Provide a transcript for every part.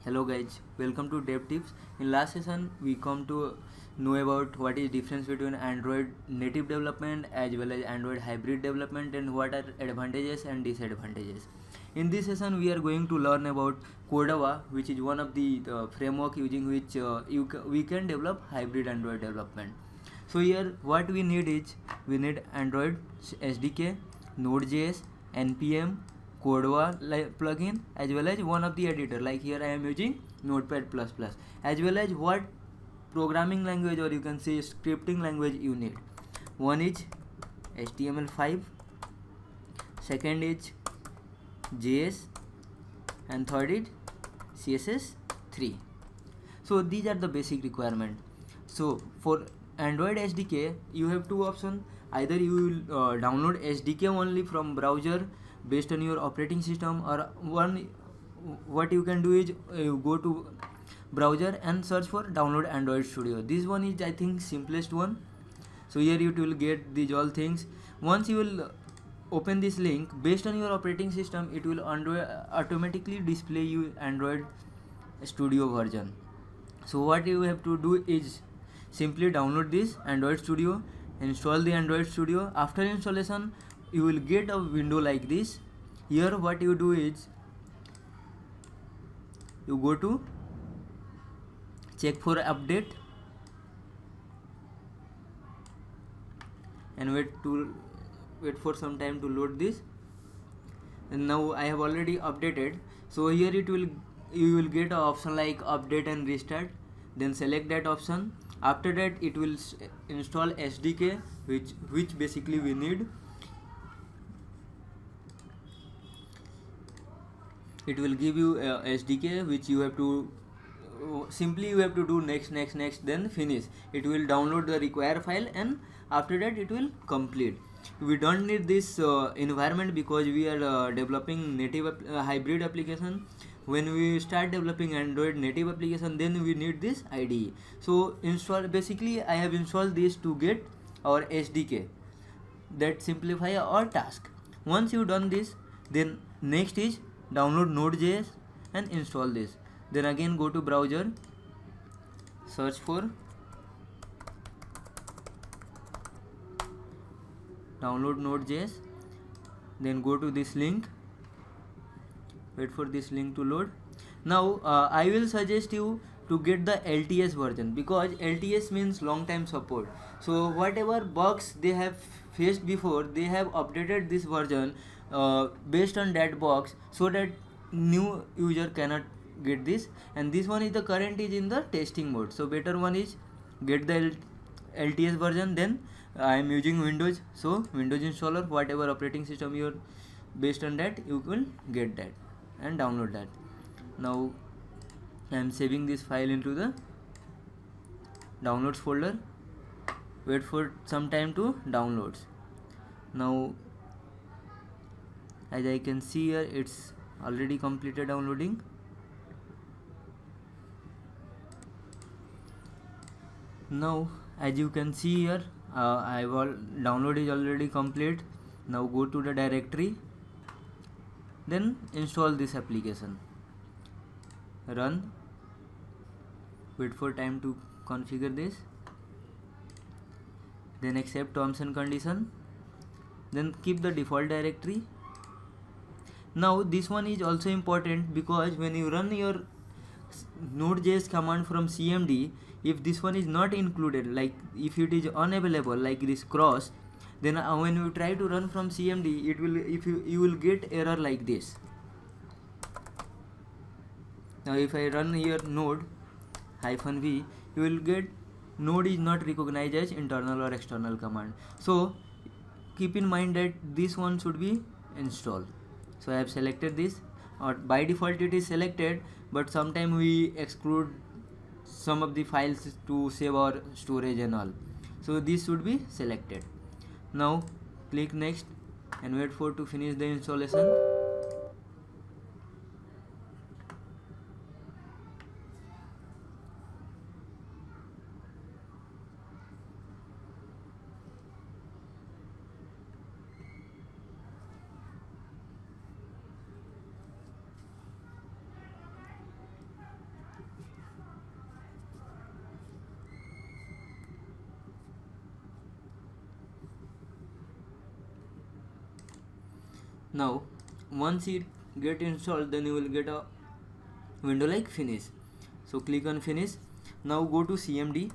Hello guys, welcome to Dev Tips. In last session, we come to know about what is difference between Android native development as well as Android hybrid development and what are advantages and disadvantages. In this session, we are going to learn about Cordova, which is one of the framework using which we can develop hybrid Android development. So here, what we need is we need Android SDK, Node.js, npm, Cordova plugin as well as one of the editor, like here I am using Notepad++, as well as what programming language or you can say scripting language you need. One is HTML5, second is JS, and third is CSS3. So these are the basic requirement. So for Android SDK you have two options. Either you will download SDK only from browser based on your operating system, or one what you can do is you go to browser and search for download Android Studio. This one is I think simplest one. So here you will get these all things. Once you will open this link, based on your operating system it will automatically display you Android Studio version. So what you have to do is simply download this Android Studio, install the Android Studio. After installation you will get a window like this. Here what you do is you go to check for update and wait for some time to load this. And now I have already updated. So here you will get an option like update and restart. Then select that option. After that it will install SDK, which basically we need. It will give you a SDK which you have to simply you have to do next, then finish. It will download the required file and after that it will complete. We don't need this environment because we are developing native hybrid application. When we start developing Android native application, then we need this IDE. So basically I have installed this to get our SDK that simplify our task. Once you done this, then next is download Node.js and install this. Then again go to browser, search for download Node.js, then go to this link, wait for this link to load. Now I will suggest you to get the LTS version because LTS means long time support. So whatever bugs they have faced before, they have updated this version based on that box so that new user cannot get this. And this one is the current is in the testing mode, so better one is get the LTS version. Then I am using Windows, so Windows installer, whatever operating system you are based on that you will get that and download that. Now I am saving this file into the downloads folder. Wait for some time to downloads. Now as I can see here, it's already completed downloading. Now as you can see here, download is already complete. Now go to the directory, then install this application, run, wait for time to configure this, then accept terms and condition, then keep the default directory. Now this one is also important because when you run your Node.js command from CMD, if this one is not included, like if it is unavailable like this cross, then when you try to run from CMD, it will you will get error like this. Now if I run here node -v, you will get node is not recognized as internal or external command. So keep in mind that this one should be installed. So I have selected this, or by default it is selected, but sometime we exclude some of the files to save our storage and all, so this should be selected. Now click next and wait for to finish the installation. Now once it get installed, then you will get a window like finish. So click on finish. Now go to CMD.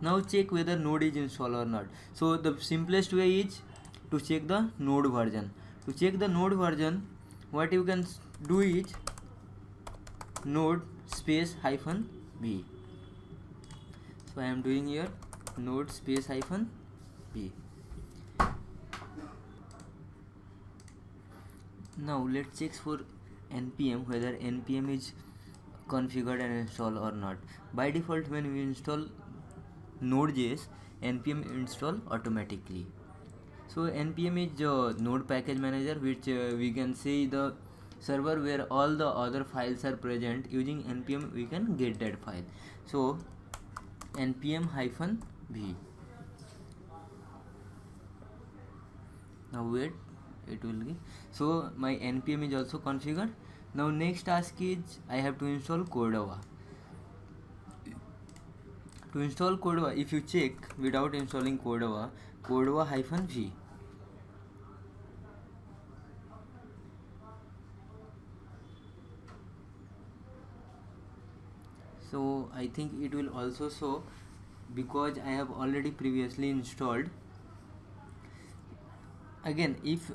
Now check whether node is installed or not. So the simplest way is to check the node version. To check the node version, what you can do is node space hyphen v. So I am doing here node space hyphen v. Now let's check for npm whether npm is configured and installed or not. By default, when we install Node.js, npm install automatically. So npm is node package manager, which we can see the server where all the other files are present. Using npm we can get that file. So npm hyphen v. Now wait, it will be. So my npm is also configured. Now next task is I have to install Cordova. To install Cordova, if you check without installing Cordova, Cordova hyphen v. So I think it will also show because I have already previously installed. Again, if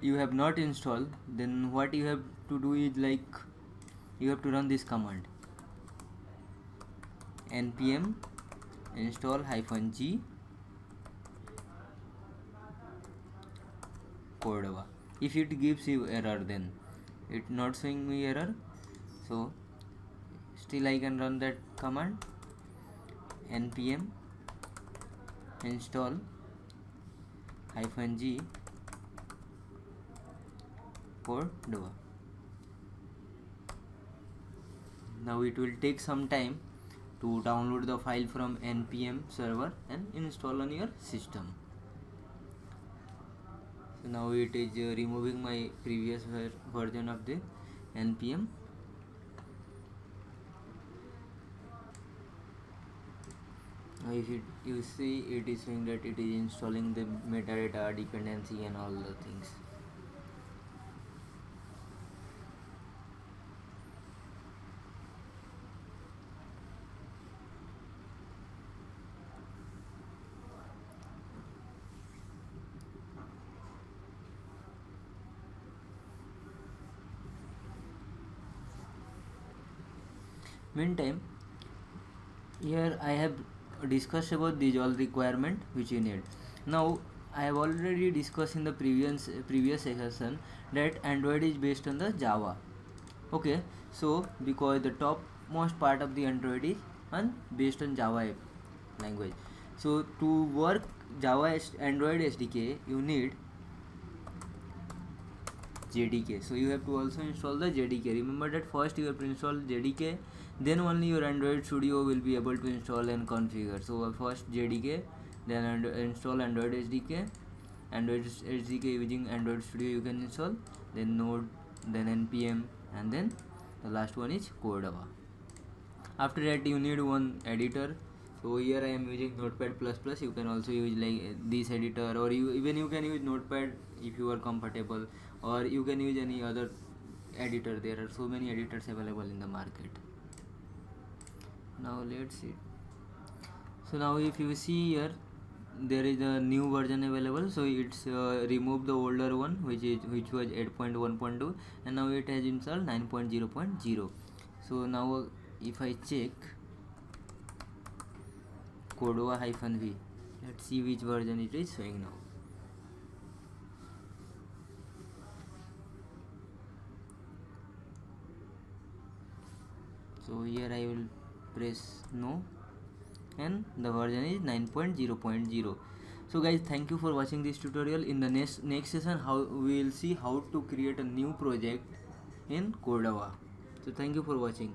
you have not installed, then what you have to do is like you have to run this command npm install hyphen g Cordova. If it gives you error, then it not showing me error, so still I can run that command npm install hyphen g Cordova. Now it will take some time to download the file from npm server and install on your system. So now it is removing my previous version of the npm. Now if you see, it is saying that it is installing the metadata, dependency and all the things. Meantime, here I have discussed about these all requirement which you need. Now I have already discussed in the previous session that Android is based on the Java. Okay, so because the topmost part of the Android is based on Java language. So to work Java Android SDK, you need JDK. So you have to also install the JDK. Remember that first you have to install JDK, then only your Android Studio will be able to install and configure. So first JDK, then install Android SDK. Android SDK using Android Studio you can install, then Node, then npm, and then the last one is Cordova. After that you need one editor. So here I am using Notepad++. You can also use like this editor, or you can use Notepad if you are comfortable, or you can use any other editor. There are so many editors available in the market. Now let's see. So now if you see here, there is a new version available. So it's removed the older one which was 8.1.2, and now it has installed 9.0.0. so now if I check Cordova hyphen v, let's see which version it is showing now. So here I will press no, and the version is 9.0.0. So guys, thank you for watching this tutorial. In the next session, we will see how to create a new project in Cordova. So thank you for watching.